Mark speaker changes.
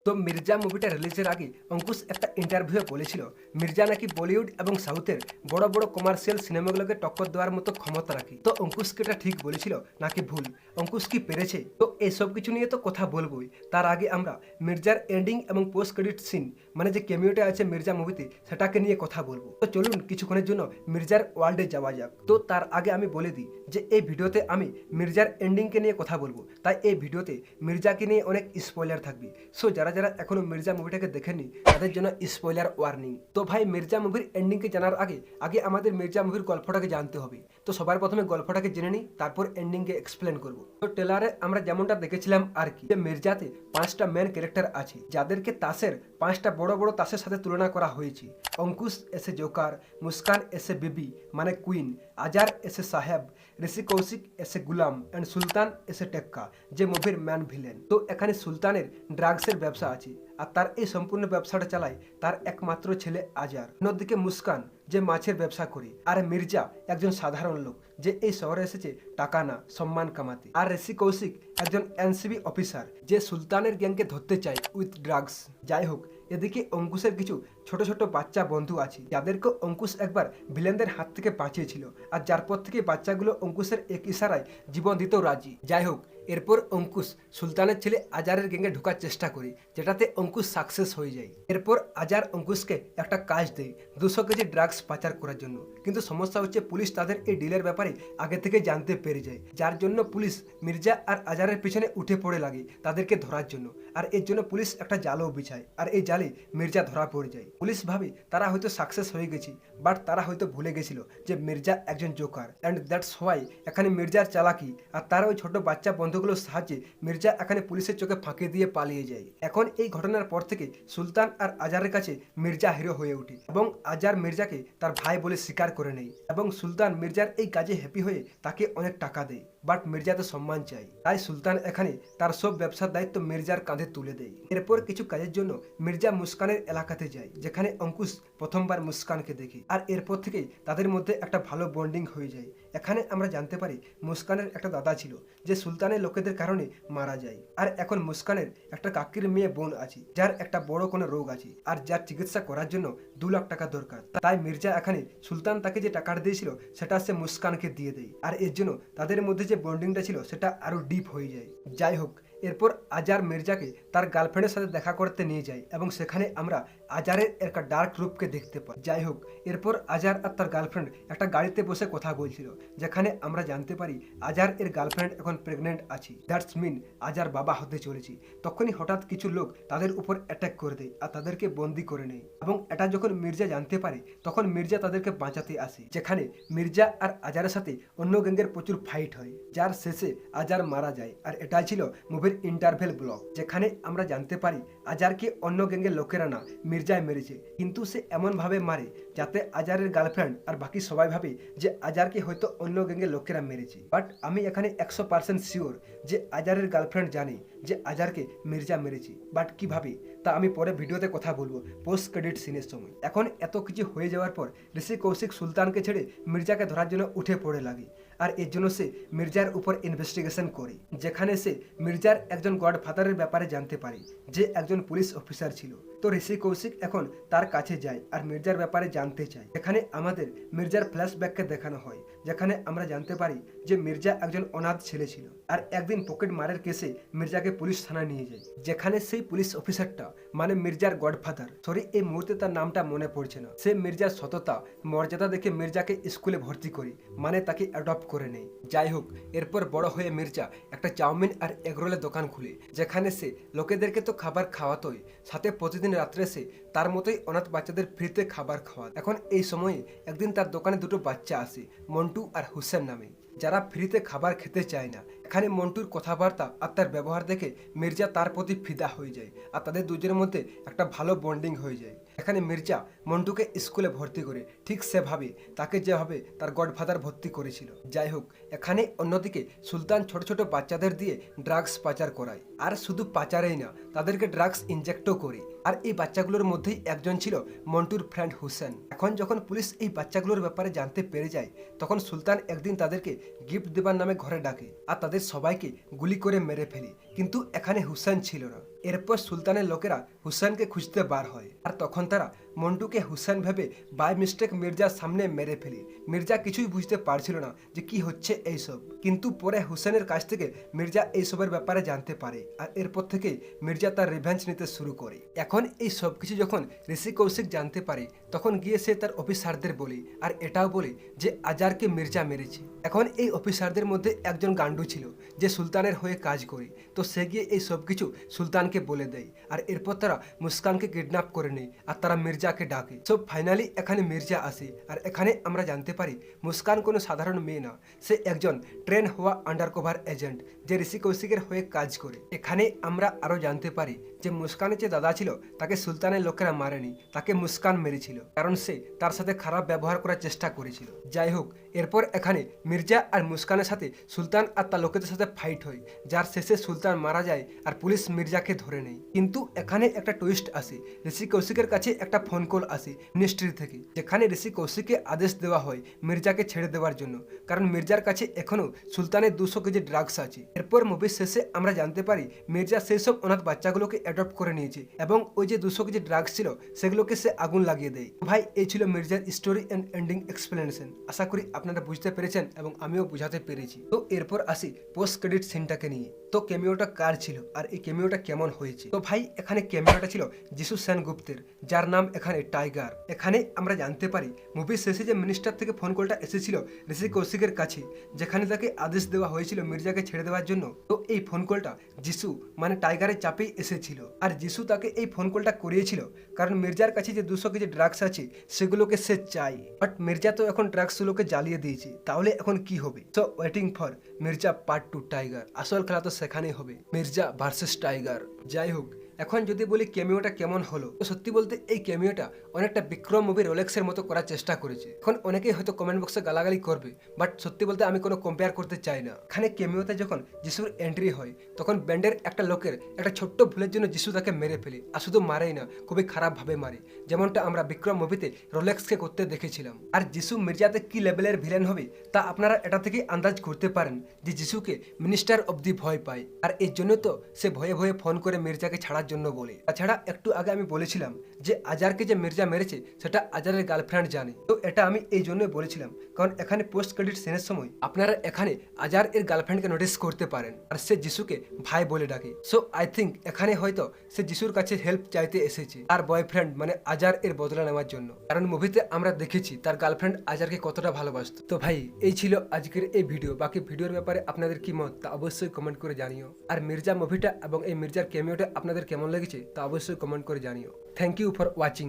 Speaker 1: তো মির্জা মুভিটা রিলিজের আগে অঙ্কুশ একটা ইন্টারভিউ বলেছিল মির্জা নাকি বলিউড এবং সাউথের বড় বড় কমার্শিয়াল সিনেমাগুলোকে টক্কর দেওয়ার মতো ক্ষমতা রাখে। তো অঙ্কুশ কি এটা ঠিক বলেছিল নাকি ভুল, অঙ্কুশ কি পেরেছে? তো এইসব কিছু নিয়ে তো কথা বলবোই। তার আগে আমরা মির্জার এন্ডিং এবং পোস্ট ক্রেডিট সিন মানে যে ক্যামিওটা আছে মির্জা মুভিতে সেটাকে নিয়ে কথা বলবো। তো চলুন কিছুক্ষণের জন্য মির্জার ওয়ার্ল্ডে যাওয়া যাক। তো তার আগে আমি বলে দিই যে এই ভিডিওতে আমি মির্জার এন্ডিংকে নিয়ে কথা বলবো, তাই এই ভিডিওতে মির্জাকে নিয়ে অনেক স্পয়লার থাকবে। সো যারা যারা এখনো মির্জা মুভিটাকে দেখেননি তাদের জন্য স্পয়লার ওয়ার্নিং। তো ভাই মির্জা মুভির এন্ডিংকে জানার আগে আগে আমাদের মির্জা মুভির গল্পটাকে জানতে হবে। তো সবার প্রথমে গল্পটাকে জেনে নিই, তারপর এন্ডিংকে এক্সপ্লেন করব। তো ট্রেলারে আমরা যেমনটা দেখেছিলাম আর কি, যে মির্জাতে 5টা মেন ক্যারেক্টার আছে যাদেরকে তাসের 5টা বড় বড় তাসের সাথে তুলনা করা হয়েছে। অঙ্কুশ এসে জোকার, মুস্কান এসে বিবি মানে কুইন, আজার এসে সাহেব, ঋষি কৌশিক এসে গুলাম এন্ড সুলতান এসে টেক্কা যে মুভির ম্যান ভিলেন। তো এখানে সুলতানের ড্রাগসের ব্যবসা আছে আর তার এই সম্পূর্ণ ব্যবসাটা চালায় তার একমাত্র ছেলে আজার। অন্যদিকে মুস্কান যে মাছের ব্যবসা করে, আর মির্জা একজন সাধারণ লোক যে এই শহরে এসেছে টাকা না সম্মান কামাতে। আর ঋষি কৌশিক একজন এনসিবি অফিসার যে সুলতানের গ্যাংকে ধরতে চায় উইথ ড্রাগস। যাই হোক, এদিকে অঙ্কুশের কিছু ছোট ছোট বাচ্চা বন্ধু আছে যাদেরকে অঙ্কুশ একবার ভিলেনদের হাত থেকে বাঁচিয়েছিল, আর যার পর থেকে বাচ্চাগুলো অঙ্কুশের এক ইশারায় জীবন দিতেও রাজি। যাই হোক, এরপর অঙ্কুশ সুলতানের ছেলে আজারের গ্যাংয়ে ঢোকার চেষ্টা করে, যেটাতে অঙ্কুশ সাকসেস হয়ে যায়। এরপর আজার অঙ্কুশকে একটা কাজ দেয় 200 কেজি ড্রাগস পাচার করার জন্য। কিন্তু সমস্যা হচ্ছে পুলিশ তাদের এই ডিলের ব্যাপারে আগে থেকে জানতে পেরে যায়, যার জন্য পুলিশ মির্জা আর আজারের পিছনে উঠে পড়ে লাগে তাদেরকে ধরার জন্য। আর এর জন্য পুলিশ একটা জালও বিছায়, আর এই জালে মির্জা ধরা পড়ে যায়। পুলিশ ভাবে তারা হয়তো সাকসেস হয়ে গেছে, বাট তারা হয়তো ভুলে গেছিল যে মির্জা একজন জোকার, অ্যান্ড দ্যাটস হোয়াই এখানে মির্জার চালাকি আর তার ওই ছোট বাচ্চা বন্ধুগুলোর সাহায্যে মির্জা এখানে পুলিশের চোখে ফাঁকি দিয়ে পালিয়ে যায়। এখন এই ঘটনার পর থেকে সুলতান আর আজারের কাছে মির্জা হিরো হয়ে ওঠে এবং আজার মির্জাকে তার ভাই বলে স্বীকার করে নেয়, এবং সুলতান মির্জার এই কাজে হ্যাপি হয়ে তাকে অনেক টাকা দেয়। বাট মির্জা তো সম্মান চাই, তাই সুলতান এখানে তার সব ব্যবসার দায়িত্ব মির্জার কাঁধে তুলে দেয়। এরপর কিছু কাজের জন্য মির্জা মুস্কানের এলাকাতে যায়, যেখানে অঙ্কুশ প্রথমবার মুস্কানকে দেখে, আর এরপর থেকেই তাদের মধ্যে একটা ভালো বন্ডিং হয়ে যায়। এখানে আমরা জানতে পারি মুস্কানের একটা দাদা ছিল যে সুলতানের লোকেদের কারণে মারা যায়, আর এখন মুস্কানের একটা কাকির মেয়ে বোন আছে যার একটা বড় কোনো রোগ আছে, আর যার চিকিৎসা করার জন্য 2 লাখ টাকা দরকার। তাই মির্জা এখানে সুলতান তাকে যে টাকা দিয়েছিল সেটা সে মুস্কানকে দিয়ে দেয়, আর এর জন্য তাদের মধ্যে যে বন্ডিংটা ছিল সেটা আরো ডিপ হয়ে যায়। যাই হোক, এরপর আজার মির্জাকে তার গার্লফ্রেন্ডের সাথে দেখা করতে নিয়ে যায় এবং সেখানে আমরা আজারের একটা ডার্ক রূপকে দেখতে পাই। যাই হোক, এরপর আজার আর তার গার্লফ্রেন্ড একটা গাড়িতে বসে কথা বলছিল, যেখানে আমরা জানতে পারি আজার এর গার্লফ্রেন্ড এখন প্রেগনেন্ট আছে, দ্যাটস মিন আজার বাবা হতে চলেছে। তখনই হঠাৎ কিছু লোক তাদের উপর অ্যাটাক করে দেয় আর তাদেরকে বন্দি করে নেয়, এবং এটা যখন মির্জা জানতে পারে তখন মির্জা তাদেরকে বাঁচাতে আসে, যেখানে মির্জা আর আজারের সাথে অন্য গ্যাংয়ের প্রচুর ফাইট হয়, যার শেষে আজার মারা যায়। আর এটাই ছিল মুভির ইন্টারভেল ব্লক, যেখানে আমরা জানতে পারি আজারকে অন্য গ্যাংয়ের লোকেরা না মির্জায় মেরেছে, কিন্তু সে এমন ভাবে মারে যাতে আজারের গার্লফ্রেন্ড আর বাকি সবাই ভাবে যে আজারকে হয়তো অন্য গ্যাংয়ের লোকেরা মেরেছে। বাট আমি এখানে 100% শিওর যে আজারের গার্লফ্রেন্ড জানে যে আজারকে মির্জা মেরেছে, বাট কিভাবে তা আমি পরে ভিডিওতে কথা বলবো পোস্ট ক্রেডিট সিনের সময়। এখন এত কিছু হয়ে যাওয়ার পর ঋষি কৌশিক সুলতানকে ছেড়ে মির্জাকে ধরার জন্য উঠে পড়ে লাগে, আর এর জন্য সে মির্জার উপর ইনভেস্টিগেশন করে, যেখানে সে মির্জার একজন গডফাদারের ব্যাপারে জানতে পারে যে একজন পুলিশ অফিসার ছিল। তো ঋষি কৌশিক এখন তার কাছে যায় আর মির্জার ব্যাপারে জানতে চায়। এখানে আমাদের মির্জার ফ্ল্যাশব্যাককে দেখানো হয়, যেখানে আমরা জানতে পারি যে মির্জা একজন অনাথ ছেলে ছিল, আর একদিন পকেট মারের কেসে মির্জাকে পুলিশ থানায় নিয়ে যায়, যেখানে সেই পুলিশ অফিসারটা মানে মির্জার গডফাদার, সরি এই মুহূর্তে তার নামটা মনে পড়ছে না, সে মির্জার সততা মর্যাদা দেখে মির্জাকে স্কুলে ভর্তি করে, মানে তাকে অ্যাডপ্ট করে নেয়। যাই হোক, এরপর বড় হয়ে মির্জা একটা চাউমিন আর এগরোলের দোকান খুলে, যেখানে সে লোকেদেরকে তো খাবার খাওয়াতোই, সাথে প্রতিদিন রাত্রে সে তার মতোই অনাথ বাচ্চাদের ফ্রিতে খাবার খাওয়াত। এখন এই সময়ে একদিন তার দোকানে 2টো বাচ্চা আসে, মন্টু আর হুসেন নামে, যারা ফ্রিতে খাবার খেতে চায় না। এখানে মন্টুর কথাবার্তা আর তার ব্যবহার দেখে মির্জা তার প্রতি ফিদা হয়ে যায়, আর তাদের দুজনের মধ্যে একটা ভালো বন্ডিং হয়ে যায়। এখানে মির্জা মন্টুকে স্কুলে ভর্তি করে ঠিক সেভাবে তাকে যেভাবে তার গডফাদার ভর্তি করেছিল। যাই হোক, এখানে অন্যদিকে সুলতান ছোট ছোট বাচ্চাদের দিয়ে ড্রাগস পাচার করায়, আর শুধু পাচারেই না, তাদেরকে ড্রাগস ইনজেক্টও করে। আর এই বাচ্চাগুলোর মধ্যেই একজন ছিল মন্টুর ফ্রেন্ড হুসেন। এখন যখন পুলিশ এই বাচ্চাগুলোর ব্যাপারে জানতে পেরে যায়, তখন সুলতান একদিন তাদেরকে গিফট দেবার নামে ঘরে ডাকে আর তাদের সবাইকে গুলি করে মেরে ফেলে, কিন্তু এখানে হুসেন ছিল না। এরপর সুলতানের লোকেরা হুসেনকে খুঁজতে বার হয়, আর তখন তারা মন্টুকে হুসেন ভেবে বাই মিস্টেক মির্জার সামনে মেরে ফেলে। মির্জা কিছুই বুঝতে পারছিল না যে কি হচ্ছে এইসব, কিন্তু পরে হুসেনের কাছ থেকে মির্জা এইসবের ব্যাপারে জানতে পারে, আর এরপর থেকে মির্জা তার রিভেঞ্জ নিতে শুরু করে। এখন এই সব কিছু যখন ঋষি কৌশিক জানতে পারে, তখন গিয়ে সে তার অফিসারদের বলে, আর এটাও বলে যে আজারকে মির্জা মেরেছে। এখন এই অফিসারদের মধ্যে একজন গান্ডু ছিল যে সুলতানের হয়ে কাজ করে, তো সে গিয়ে এই সব কিছু সুলতানকে বলে দেয়, আর এরপর তারা মুস্কানকে কিডন্যাপ করে নেয়, আর তারা মির্জাকে ডাকে। সব ফাইনালি এখানে মির্জা আসে, আর এখানে আমরা জানতে পারি মুস্কান কোনো সাধারণ মেয়ে না, সে একজন ট্রেন হওয়া আন্ডারকভার এজেন্ট যে ঋষি কৌশিকের হয়ে কাজ করে। এখানে আমরা আরো জানতে পারি যে মুস্কানের যে দাদা ছিল তাকে সুলতানের লোকেরা মারেনি, তাকে মুস্কান মেরেছিল, কারণ সে তার সাথে খারাপ ব্যবহার করার চেষ্টা করেছিল। যাই হোক, এরপর এখানে মির্জা আর মুস্কানের সাথে সুলতান আর তার লোকেদের সাথে ফাইট হয়, যার শেষে সুলতান মারা যায় আর পুলিশ মির্জাকে ধরে নেয়। কিন্তু এখানে একটা টুইস্ট আসে, ঋষি কৌশিকের কাছে একটা ফোন কল আসে মিনিস্ট্রি থেকে, যেখানে ঋষি কৌশিককে আদেশ দেওয়া হয় মির্জাকে ছেড়ে দেওয়ার জন্য, কারণ মির্জার কাছে এখনো সুলতানের 200 কেজি ড্রাগস আছে। এরপর মুভির শেষে আমরা জানতে পারি মির্জা সেই সব অনাথ বাচ্চাগুলোকে অ্যাডপ্ট করে নিয়েছে, এবং ওই যে 200 কেজি ড্রাগস ছিল সেগুলোকে সে আগুন লাগিয়ে দেয়। ভাই, এই ছিল মির্জার স্টোরি এন্ড এন্ডিং এক্সপ্লেনেশন। আশা করি আপনারা বুঝতে পেরেছেন এবং আমিও বুঝাতে পেরেছি। তো এরপর আসি পোস্ট ক্রেডিট সিনটাকে নিয়ে। তো ক্যামিওটা কার ছিল আর এই ক্যামিওটা কেমন হয়েছে? তো ভাই, এখানে ক্যামিওটা ছিল যিশু সেনগুপ্তের, যার নাম এখানে টাইগার। এখানে আমরা জানতে পারি মুভির শেষে যে মিনিস্টার থেকে ফোন কলটা এসেছিল ঋষি কৌশিকের কাছে, যেখানে তাকে আদেশ দেওয়া হয়েছিল মির্জাকে ছেড়ে দেওয়ার জন্য, তো এই ফোন কলটা যিশু মানে টাইগারের চাপেই এসেছিল। আর যিশু তাকে এই ফোন কলটা করিয়েছিল কারণ মির্জার কাছে যে 200 কেজি ড্রাগস আছে সেগুলোকে সে চাই, বাট মির্জা তো এখন ড্রাগসগুলোকে জ্বালিয়ে দিয়েছে, তাহলে এখন কি হবে? So waiting for Mirza part 2 tiger. আসল খেলা তো সেখানেই হবে, মির্জা ভার্সেস টাইগার। যাই হোক, এখন যদি বলি ক্যামিওটা কেমন হলো, তো সত্যি বলতে এই ক্যামিওটা অনেকটা বিক্রম মুভি রোলেক্সের মতো করার চেষ্টা করেছে। এখন অনেকেই হয়তো কমেন্ট বক্সে গালাগালি করবে, বাট সত্যি বলতে আমি কোনো কম্পেয়ার করতে চাই না। এখানে ক্যামিওতে যখন যিশুর এন্ট্রি হয়, তখন ব্যান্ডের একটা লোকের একটা ছোট্ট ভুলের জন্য যিশু তাকে মেরে ফেলে, আর শুধু মারেই না, খুবই খারাপ ভাবে মারে, যেমনটা আমরা বিক্রম মুভিতে রোলেক্সকে করতে দেখেছিলাম। আর যিশু মির্জাতে কি লেভেলের ভিলেন হবে তা আপনারা এটা থেকে আন্দাজ করতে পারেন যে যিশুকে মিনিস্টার অব্দি ভয় পায়, আর এর জন্য তো সে ভয়ে ভয়ে ফোন করে মির্জাকে ছাড়ার জন্য বলে। তাছাড়া একটু আগে আমি বলেছিলাম যে আজারকে যে মির্জা মেরেছে সেটা আজারের গার্লফ্রেন্ড জানে, তো এটা আমি এই জন্যই বলেছিলাম কারণ এখানে পোস্ট ক্রেডিট সিনের সময় আপনারা এখানে আজার এর গার্লফ্রেন্ডকে নোটিস করতে পারেন, আর সে যিশুকে ভাই বলে ডাকে। সো আই থিঙ্ক এখানে হয়তো সে যিশুর কাছে হেল্প চাইতে এসেছে তার বয়ফ্রেন্ড মানে আজার এর বদলা নেওয়ার জন্য, কারণ মুভিতে আমরা দেখেছি তার গার্লফ্রেন্ড আজারকে কতটা ভালোবাসতো। তো ভাই, এই ছিল আজকের এই ভিডিও। বাকি ভিডিওর ব্যাপারে আপনাদের কি মত তা অবশ্যই কমেন্ট করে জানিও, আর মির্জা মুভিটা এবং এই মির্জার ক্যামিওটা আপনাদের কেমন লেগেছে তা অবশ্যই কমেন্ট করে জানিও। Thank you for watching.